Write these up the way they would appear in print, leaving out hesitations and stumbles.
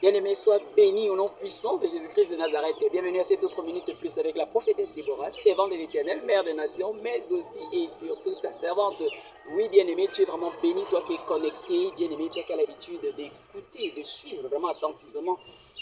Bien-aimé, sois béni au nom puissant de Jésus-Christ de Nazareth. Et bienvenue à cette autre minute plus avec la prophétesse Déborah, servante de l'Éternel, mère des nations, mais aussi et surtout ta servante. Oui, bien-aimé, tu es vraiment béni, toi qui es connecté, bien-aimé, toi qui as l'habitude d'écouter, de suivre vraiment attentivement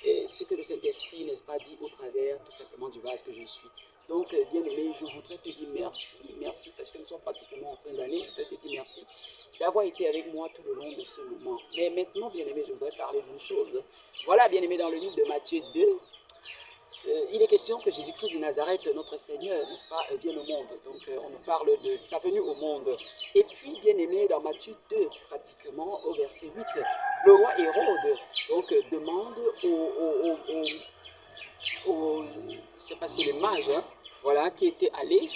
ce que le Saint-Esprit, n'est-ce pas, dit au travers tout simplement du vase que je suis. Donc, bien-aimé, je voudrais te dire merci, merci, parce que nous sommes pratiquement en fin d'année, je voudrais te dire merci d'avoir été avec moi tout le long de ce moment. Mais maintenant, bien-aimé, je voudrais parler d'une chose. Voilà, bien-aimé, dans le livre de Matthieu 2, il est question que Jésus-Christ de Nazareth, notre Seigneur, n'est-ce pas, vienne au monde. Donc, on nous parle de sa venue au monde. Et puis, bien-aimé, dans Matthieu 2, pratiquement au verset 8, le roi Hérode donc, demande je ne sais pas si les mages, hein, voilà, qui étaient allés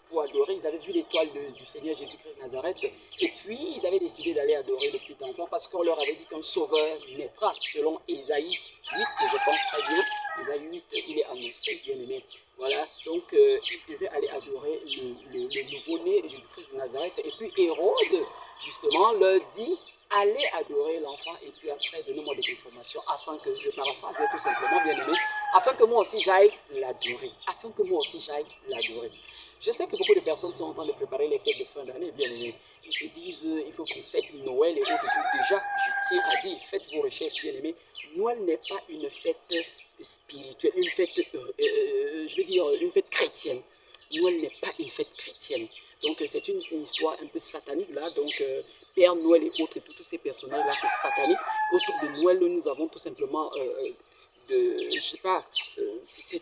pour adorer. Ils avaient vu l'étoile du Seigneur Jésus-Christ de Nazareth. Et puis, ils avaient décidé d'aller adorer le petit enfant parce qu'on leur avait dit qu'un sauveur naîtra, selon Ésaïe 8, je pense très bien. Ésaïe 8, il est annoncé, bien aimé. Voilà, donc ils devaient aller adorer le nouveau-né de Jésus-Christ de Nazareth. Et puis Hérode, justement, leur dit allez adorer l'enfant et puis après donnez-moi des informations afin que je paraphrase tout simplement, bien aimé, afin que moi aussi j'aille l'adorer, afin que moi aussi j'aille l'adorer. Je sais que beaucoup de personnes sont en train de préparer les fêtes de fin d'année, bien aimé. Ils se disent il faut qu'on fête Noël et autres. Déjà, je tiens à dire, faites vos recherches, bien aimé. Noël n'est pas une fête spirituelle, une fête, je veux dire, une fête chrétienne. Noël n'est pas une fête chrétienne. Donc c'est une histoire un peu satanique là. Donc Père Noël et autres, et tous ces personnages là, c'est satanique. Autour de Noël, nous avons tout simplement je sais pas, c'est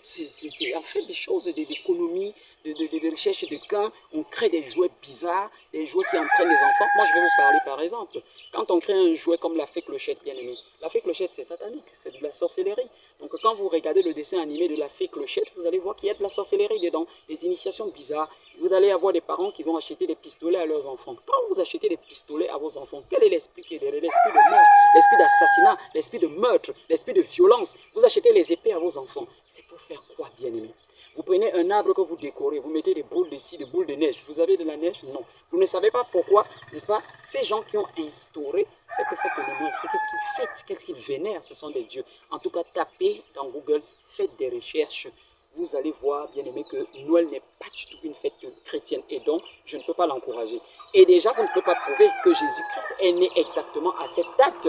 en fait des choses d'économie, de recherche de gains. On crée des jouets bizarres, des jouets qui entraînent les enfants. Moi, je vais vous parler par exemple. Quand on crée un jouet comme la fée clochette, bien aimé, la fée clochette, c'est satanique, c'est de la sorcellerie. Donc, quand vous regardez le dessin animé de la fée clochette, vous allez voir qu'il y a de la sorcellerie dedans, des initiations bizarres. Vous allez avoir des parents qui vont acheter des pistolets à leurs enfants. Quand vous achetez des pistolets à vos enfants, quel est l'esprit qui est derrière? L'esprit de mort, l'esprit d'assassinat, l'esprit de meurtre, l'esprit de violence. Vous achetez les épées à vos enfants. C'est pour faire quoi, bien-aimé? Vous prenez un arbre que vous décorez, vous mettez des boules de scie, des boules de neige. Vous avez de la neige? Non. Vous ne savez pas pourquoi, n'est-ce pas? Ces gens qui ont instauré cette fête de Noël, c'est qu'est-ce qu'ils fêtent, qu'est-ce qu'ils vénèrent, ce sont des dieux. En tout cas, tapez dans Google, faites des recherches. Vous allez voir, bien aimé, que Noël n'est pas du tout une fête chrétienne et donc je ne peux pas l'encourager. Et déjà, vous ne pouvez pas prouver que Jésus-Christ est né exactement à cette date.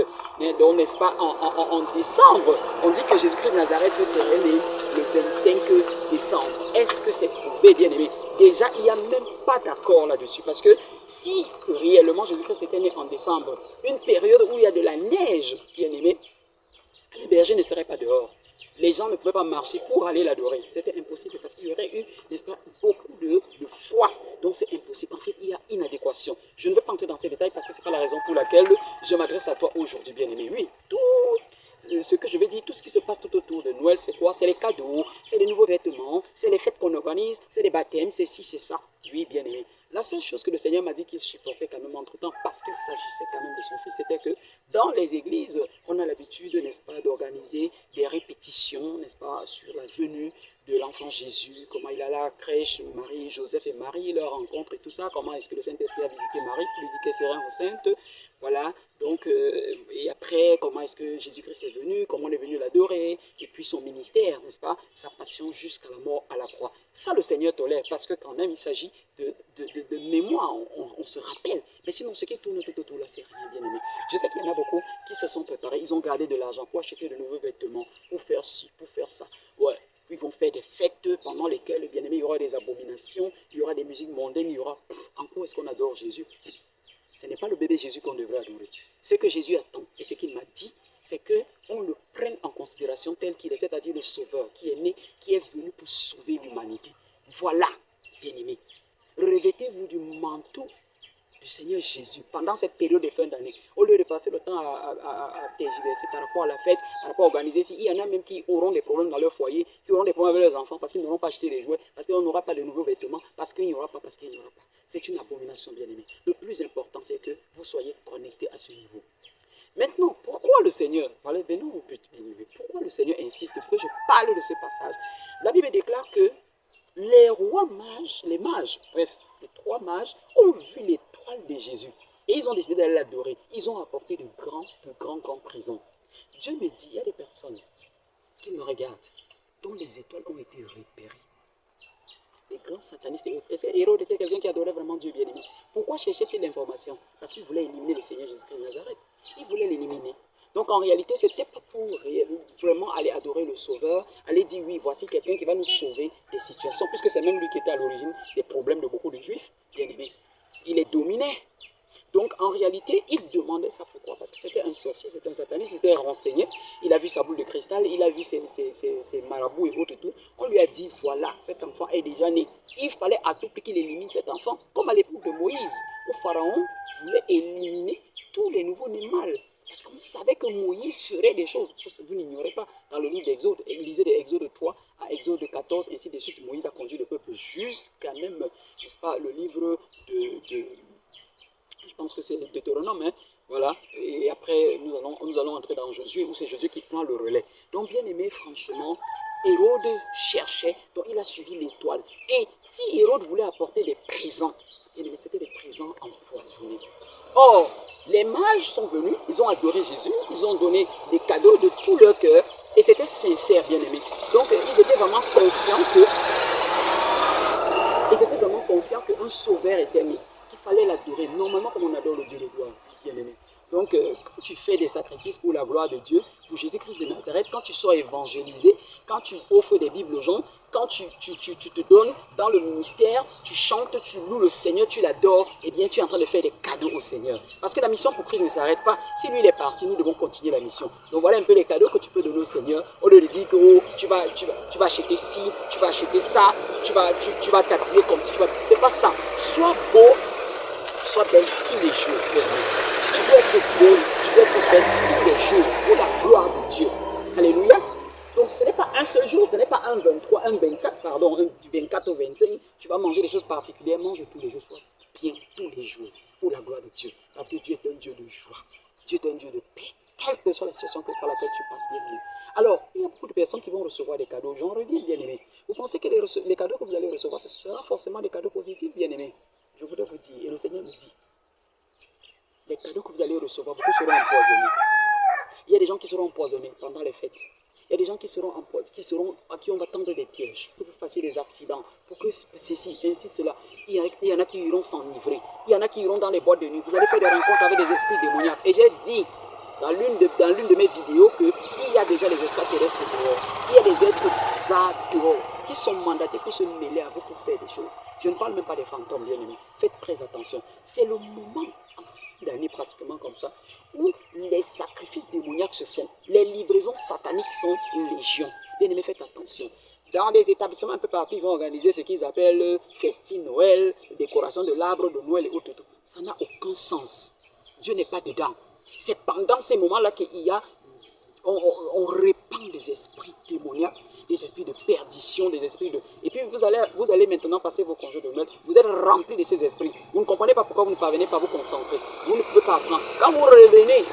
Donc, n'est-ce pas, en décembre, on dit que Jésus-Christ de Nazareth serait né le 25 décembre. Est-ce que c'est prouvé, bien aimé? Déjà, il n'y a même pas d'accord là-dessus. Parce que si réellement Jésus-Christ était né en décembre, une période où il y a de la neige, bien aimé, les bergers ne seraient pas dehors. Les gens ne pouvaient pas marcher pour aller l'adorer. C'était impossible parce qu'il y aurait eu, n'est-ce pas, beaucoup de froid. Donc c'est impossible. En fait, il y a inadéquation. Je ne veux pas entrer dans ces détails parce que ce n'est pas la raison pour laquelle je m'adresse à toi aujourd'hui, bien-aimé. Oui, tout ce que je vais dire, tout ce qui se passe tout autour de Noël, c'est quoi? C'est les cadeaux, c'est les nouveaux vêtements, c'est les fêtes qu'on organise, c'est les baptêmes, c'est ci, c'est ça. Oui, bien-aimé. La seule chose que le Seigneur m'a dit qu'il supportait quand même entre-temps, parce qu'il s'agissait quand même de son fils, c'était que dans les églises, on a l'habitude, n'est-ce pas, d'organiser des répétitions, n'est-ce pas, sur la venue de l'enfant Jésus, comment il a la crèche, Marie, Joseph et Marie, leur rencontre et tout ça, comment est-ce que le Saint-Esprit a visité Marie pour lui dire qu'elle serait enceinte, voilà, donc, et après, comment est-ce que Jésus-Christ est venu, comment on est venu l'adorer, et puis son ministère, n'est-ce pas, sa passion jusqu'à la mort à la croix. Ça, le Seigneur tolère, parce que quand même, il s'agit de mémoire, on se rappelle. Mais sinon, ce qui tourne tout autour là, c'est rien, bien aimé. Je sais qu'il y en a beaucoup qui se sont préparés, ils ont gardé de l'argent pour acheter de nouveaux vêtements, pour faire ci, pour faire ça. Ouais. Ils vont faire des fêtes pendant lesquelles, bien aimé, il y aura des abominations, il y aura des musiques mondaines, il y aura... En quoi est-ce qu'on adore Jésus? Ce n'est pas le bébé Jésus qu'on devrait adorer. Ce que Jésus attend et ce qu'il m'a dit, c'est qu'on le prenne en considération tel qu'il est, c'est-à-dire le Sauveur qui est né, qui est venu pour sauver l'humanité. Voilà, bien-aimés. Revêtez-vous du manteau du Seigneur Jésus pendant cette période de fin d'année. Au lieu de passer le temps à tergiverser par rapport à la fête, par rapport à organiser, il y en a même qui auront des problèmes dans leur foyer, qui auront des problèmes avec leurs enfants parce qu'ils n'auront pas acheté les jouets, parce qu'on n'aura pas de nouveaux vêtements, parce qu'il n'y aura pas, parce qu'il n'y aura pas. C'est une abomination, bien-aimée. Le plus important, c'est que vous soyez connectés à ce niveau. Maintenant, pourquoi le Seigneur, voilà, venons au but, bien-aimé, pourquoi le Seigneur insiste pour que je parle de ce passage? La Bible déclare que les rois mages, les mages, bref, les trois mages ont vu l'étoile de Jésus et ils ont décidé d'aller l'adorer. Ils ont apporté de grands présents. Dieu me dit, il y a des personnes qui me regardent, dont les étoiles ont été repérées. Les grands satanistes. Est-ce que Hérode était quelqu'un qui adorait vraiment Dieu bien-aimé? Pourquoi cherchait-il l'information? Parce qu'il voulait éliminer le Seigneur Jésus-Christ de Nazareth. Il voulait l'éliminer. Donc en réalité, ce n'était pas pour vraiment aller adorer le Sauveur, aller dire oui, voici quelqu'un qui va nous sauver des situations, puisque c'est même lui qui était à l'origine des problèmes de beaucoup de Juifs, bien-aimés. Il les dominait. Donc en réalité, il demandait ça pourquoi? Parce que c'était un sorcier, c'était un sataniste, il s'était renseigné, il a vu sa boule de cristal, il a vu ses marabouts et autres et tout. On lui a dit, voilà, cet enfant est déjà né. Il fallait à tout prix qu'il élimine cet enfant. Comme à l'époque de Moïse, où Pharaon voulait éliminer tous les nouveaux-nés mâles. Parce qu'on savait que Moïse ferait des choses. Vous n'ignorez pas, dans le livre d'Exode, lisez de Exode 3 à Exode 14, ainsi de suite, Moïse a conduit le peuple jusqu'à même, n'est-ce pas, le livre je pense que c'est Deutéronome, hein, voilà, et après nous allons entrer dans Josué, où c'est Josué qui prend le relais. Donc bien aimé, franchement, Hérode cherchait, donc il a suivi l'étoile. Et si Hérode voulait apporter des présents, c'était des présents empoisonnés. Or, les mages sont venus, ils ont adoré Jésus, ils ont donné des cadeaux de tout leur cœur, et c'était sincère, bien aimé. Donc ils étaient vraiment conscients qu'un sauveur était né. Fallait l'adorer, normalement comme on adore le Dieu de gloire, bien aimé. Donc, quand tu fais des sacrifices pour la gloire de Dieu, pour Jésus-Christ de Nazareth, quand tu sors évangéliser, quand tu offres des Bibles aux gens, quand tu te donnes dans le ministère, tu chantes, tu loues le Seigneur, tu l'adores, eh bien, tu es en train de faire des cadeaux au Seigneur. Parce que la mission pour Christ ne s'arrête pas. Si lui, il est parti, nous devons continuer la mission. Donc, voilà un peu les cadeaux que tu peux donner au Seigneur. Au lieu de dire que oh, tu vas acheter ci, tu vas acheter ça, tu vas t'habiller comme si tu vas... C'est pas ça. Sois beau. Sois belle tous les jours. Tu dois être beau, tu dois être belle tous les jours pour la gloire de Dieu. Alléluia. Donc ce n'est pas un seul jour, ce n'est pas un 23, un 24, pardon, un 24 ou 25. Tu vas manger des choses particulières, mange tous les jours, sois bien tous les jours pour la gloire de Dieu. Parce que Dieu est un Dieu de joie, Dieu est un Dieu de paix, quelle que soit la situation par laquelle tu passes, bien aimé. Alors, il y a beaucoup de personnes qui vont recevoir des cadeaux. J'en reviens, bien aimé. Vous pensez que les cadeaux que vous allez recevoir, ce sera forcément des cadeaux positifs, bien aimé? Je voudrais vous dire, et le Seigneur nous dit, les cadeaux que vous allez recevoir, beaucoup seront empoisonnés. Il y a des gens qui seront empoisonnés pendant les fêtes. Il y a des gens qui seront empoisonnés, à qui on va tendre des pièges, pour que vous fassiez des accidents, pour que ceci, ainsi, cela. Il y en a qui iront s'enivrer. Il y en a qui iront dans les boîtes de nuit. Vous allez faire des rencontres avec des esprits démoniaques. Et j'ai dit dans l'une de mes vidéos qu'il y a déjà les extraterrestres dehors. Il y a des êtres bizarres dehors qui sont mandatés pour se mêler à vous pour faire des choses. Je ne parle même pas des fantômes, bien aimés. Faites très attention. C'est le moment, en fin d'année pratiquement comme ça, où les sacrifices démoniaques se font. Les livraisons sataniques sont légion. Bien aimés, faites attention. Dans des établissements un peu partout, ils vont organiser ce qu'ils appellent festin Noël, décoration de l'arbre de Noël et autres. Ça n'a aucun sens. Dieu n'est pas dedans. C'est pendant ces moments-là qu'il y a, on répand des esprits démoniaques, des esprits de perdition, des esprits de... Et puis vous allez maintenant passer vos congés de Noël, vous êtes remplis de ces esprits. Vous ne comprenez pas pourquoi vous ne parvenez pas à vous concentrer. Vous ne pouvez pas apprendre. Quand vous revenez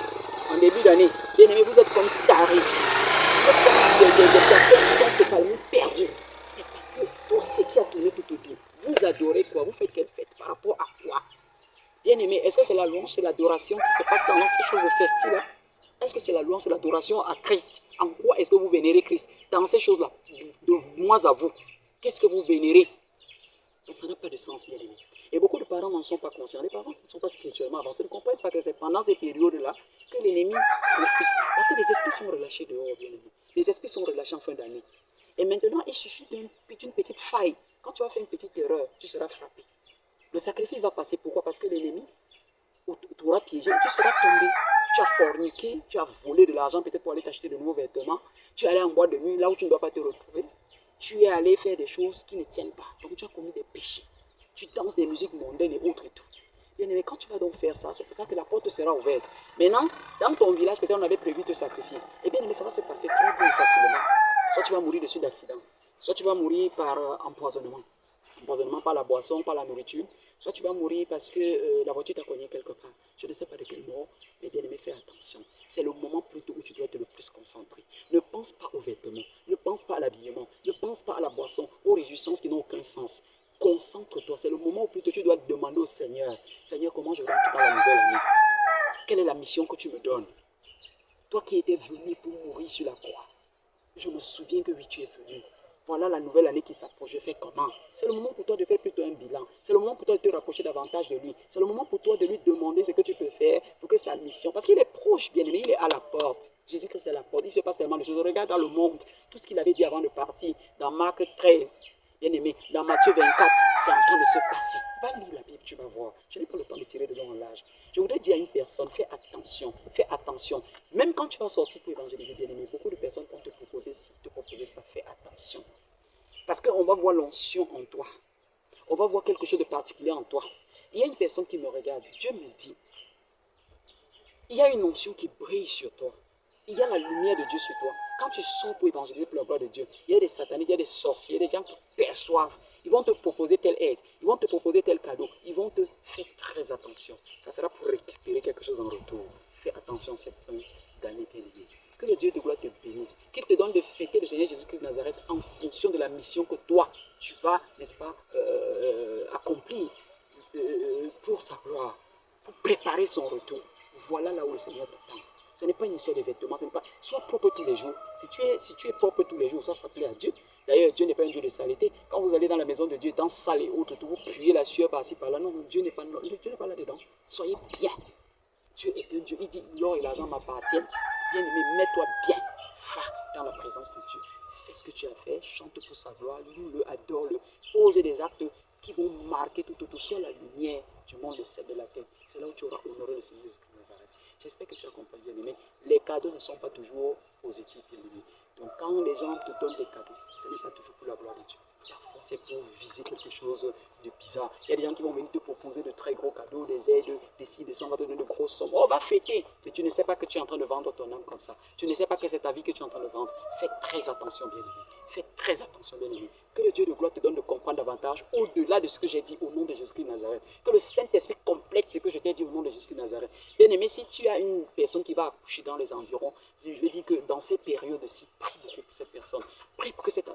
en début d'année, bien aimé, vous êtes comme tarés. Vous êtes comme des personnes qui sont totalement perdues. C'est parce que tout ce qui a tourné tout autour, vous adorez quoi? Vous faites quelle fête? Par rapport à quoi? Bien aimé, est-ce que c'est la louange, c'est l'adoration qui se passe dans ces choses de festives? Est-ce que c'est la louange, c'est l'adoration à Christ? En quoi est-ce que vous vénérez Christ? Dans ces choses-là, de moi à vous, qu'est-ce que vous vénérez? Donc ça n'a pas de sens, bien aimé. Et beaucoup de parents n'en sont pas conscients. Les parents qui ne sont pas spirituellement avancés ne comprennent pas que c'est pendant ces périodes-là que l'ennemi profite. Parce que les esprits sont relâchés dehors, bien aimé. Les esprits sont relâchés en fin d'année. Et maintenant, il suffit d'une petite faille. Quand tu vas faire une petite erreur, tu seras frappé. Le sacrifice va passer. Pourquoi? Parce que l'ennemi t'aura piégé, tu seras tombé. Tu as forniqué, tu as volé de l'argent peut-être pour aller t'acheter de nouveaux vêtements. Tu es allé en boîte de nuit là où tu ne dois pas te retrouver. Tu es allé faire des choses qui ne tiennent pas. Donc tu as commis des péchés. Tu danses des musiques mondaines et autres et tout. Bien aimé, quand tu vas donc faire ça, c'est pour ça que la porte sera ouverte. Maintenant, dans ton village, peut-être on avait prévu de te sacrifier. Et bien aimé, ça va se passer très bien facilement. Soit tu vas mourir de suite d'accident, soit tu vas mourir par empoisonnement. Empoisonnement par la boisson, par la nourriture. Soit tu vas mourir parce que la voiture t'a cogné quelque part. Je ne sais pas de quel mort, mais bien aimé, fais attention. C'est le moment plutôt où tu dois être le plus concentré. Ne pense pas aux vêtements, ne pense pas à l'habillement, ne pense pas à la boisson, aux réjouissances qui n'ont aucun sens. Concentre-toi. C'est le moment où plutôt tu dois demander au Seigneur, Seigneur, comment je rentre dans la nouvelle année? Quelle est la mission que tu me donnes? Toi qui étais venu pour mourir sur la croix. Je me souviens que oui, tu es venu. Voilà la nouvelle année qui s'approche. Je fais comment? C'est le moment pour toi de faire plutôt un bilan. C'est le moment pour toi de te rapprocher davantage de lui. C'est le moment pour toi de lui demander ce que tu peux faire pour que sa mission... Parce qu'il est proche, bien aimé, il est à la porte. Jésus-Christ est à la porte. Il se passe tellement de choses. Regarde dans le monde, tout ce qu'il avait dit avant de partir, dans Marc 13, bien aimé, dans Matthieu 24, c'est en train de se passer. Va lire la Bible, tu vas voir. Je n'ai pas le temps de tirer de long en large. Je voudrais dire à une personne, fais attention, fais attention. Même quand tu vas sortir pour évangéliser, bien aimé, beaucoup de personnes vont te proposer ça, fais attention. Parce qu'on va voir l'onction en toi. On va voir quelque chose de particulier en toi. Il y a une personne qui me regarde. Dieu me dit, il y a une onction qui brille sur toi. Il y a la lumière de Dieu sur toi. Quand tu sors pour évangéliser pour la gloire de Dieu, il y a des satanistes, il y a des sorciers, il y a des gens qui perçoivent. Ils vont te proposer telle aide, ils vont te proposer tel cadeau, ils vont te faire très attention. Ça sera pour récupérer quelque chose en retour. Fais attention à cette fin d'année bien-aimée. Que le Dieu de gloire te bénisse, qu'il te donne de fêter le Seigneur Jésus-Christ de Nazareth en fonction de la mission que toi, tu vas, n'est-ce pas, accomplir pour sa gloire, pour préparer son retour. Voilà là où le Seigneur t'attend. Ce n'est pas une histoire de vêtements, ce n'est pas... Sois propre tous les jours. Si tu es propre tous les jours, ça plaît à Dieu. D'ailleurs, Dieu n'est pas un Dieu de saleté. Quand vous allez dans la maison de Dieu, étant sale et autres, vous puez la sueur par-ci, par-là. Non, Dieu n'est pas là-dedans. Soyez bien. Dieu est un Dieu. Il dit, l'or et l'argent m'appartiennent. Bien-aimé, mets-toi bien. Va dans la présence de Dieu. Fais ce que tu as fait. Chante pour sa gloire. Loue-le, adore-le. Pose des actes qui vont marquer tout autour. Sois la lumière du monde, le sel de la terre. C'est là où tu auras honoré le Seigneur Jésus de Nazareth. J'espère que tu as compris, bien-aimé. Les cadeaux ne sont pas toujours positifs, bien-aimé. Donc, quand les gens te donnent des cadeaux, ce n'est pas toujours pour la gloire de Dieu. Parfois, c'est pour viser quelque chose de bizarre. Il y a des gens qui vont venir te proposer de très gros cadeaux, des aides, des ci, des ça, on va te donner de grosses sommes. Oh, on va fêter. Mais tu ne sais pas que tu es en train de vendre ton âme comme ça. Tu ne sais pas que c'est ta vie que tu es en train de vendre. Fais très attention, bien-aimé. Fais très attention, bien-aimé. Que le Dieu de gloire te donne de comprendre davantage au-delà de ce que j'ai dit au nom de Jésus-Christ de Nazareth. Que le Saint-Esprit complète ce que je t'ai dit au nom de Jésus-Christ de Nazareth. Bien-aimé, si tu as une personne qui va accoucher dans les environs, je veux dire que dans ces périodes-ci, prie beaucoup pour cette personne. Prie pour que cet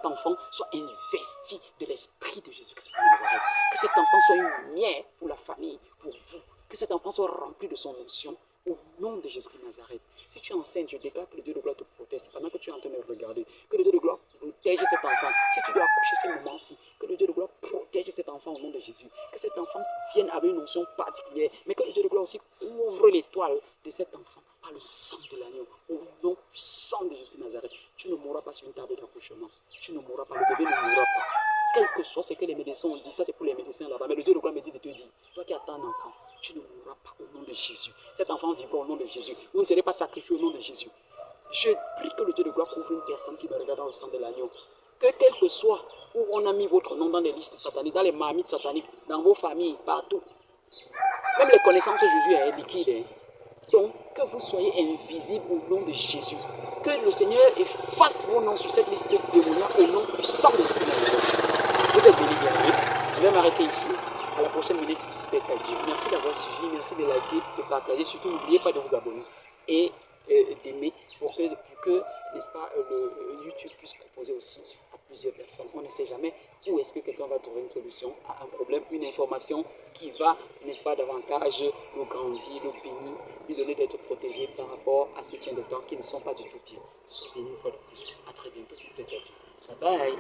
enfant soit investi de l'Esprit de Jésus-Christ de Nazareth. Que cet enfant soit une lumière pour la famille, pour vous. Que cet enfant soit rempli de son onction au nom de Jésus-Christ de Nazareth. Si tu es enceinte, je déclare que le Dieu de gloire te protège. Pendant que tu es en train de regarder, que le Dieu de gloire protège cet enfant. Si tu dois accoucher ce moment-ci, que le Dieu de gloire protège cet enfant au nom de Jésus. Que cet enfant vienne avec une onction particulière. Mais que le Dieu de gloire aussi ouvre l'étoile de cet enfant par le sang de l'agneau. Au nom puissant de Jésus de Nazareth. Tu ne mourras pas sur une table d'accouchement. Tu ne mourras pas. Le bébé ne mourra pas. Quel que soit ce que les médecins ont dit, ça c'est pour les médecins là-bas. Mais le Dieu de gloire me dit de te dire, toi qui attends un enfant, tu ne mourras pas au nom de Jésus. Cet enfant vivra au nom de Jésus. Vous ne serez pas sacrifié au nom de Jésus. Je prie que le Dieu de gloire couvre une personne qui me regarde dans le sang de l'agneau. Que quel que soit où on a mis votre nom dans les listes sataniques, dans les marmites sataniques, dans vos familles, partout. Même les connaissances de Jésus est liquide. Donc, que vous soyez invisibles au nom de Jésus. Que le Seigneur efface vos noms sur cette liste démoniaque au nom puissant de Jésus. Vous êtes bénis, bien-aimés. Je vais m'arrêter ici. À la prochaine minute, petit Dieu. Merci d'avoir suivi, merci de liker, de partager. Surtout, n'oubliez pas de vous abonner et d'aimer pour que n'est-ce pas, le YouTube puisse proposer aussi à plusieurs personnes. On ne sait jamais où est-ce que quelqu'un va trouver une solution à un problème, une information qui va, n'est-ce pas, davantage nous grandir, nous bénir, lui donner d'être protégé par rapport à ces fins de temps qui ne sont pas du tout bien. Soyez bénis une fois de plus. À très bientôt, c'est peut-être. Bye bye.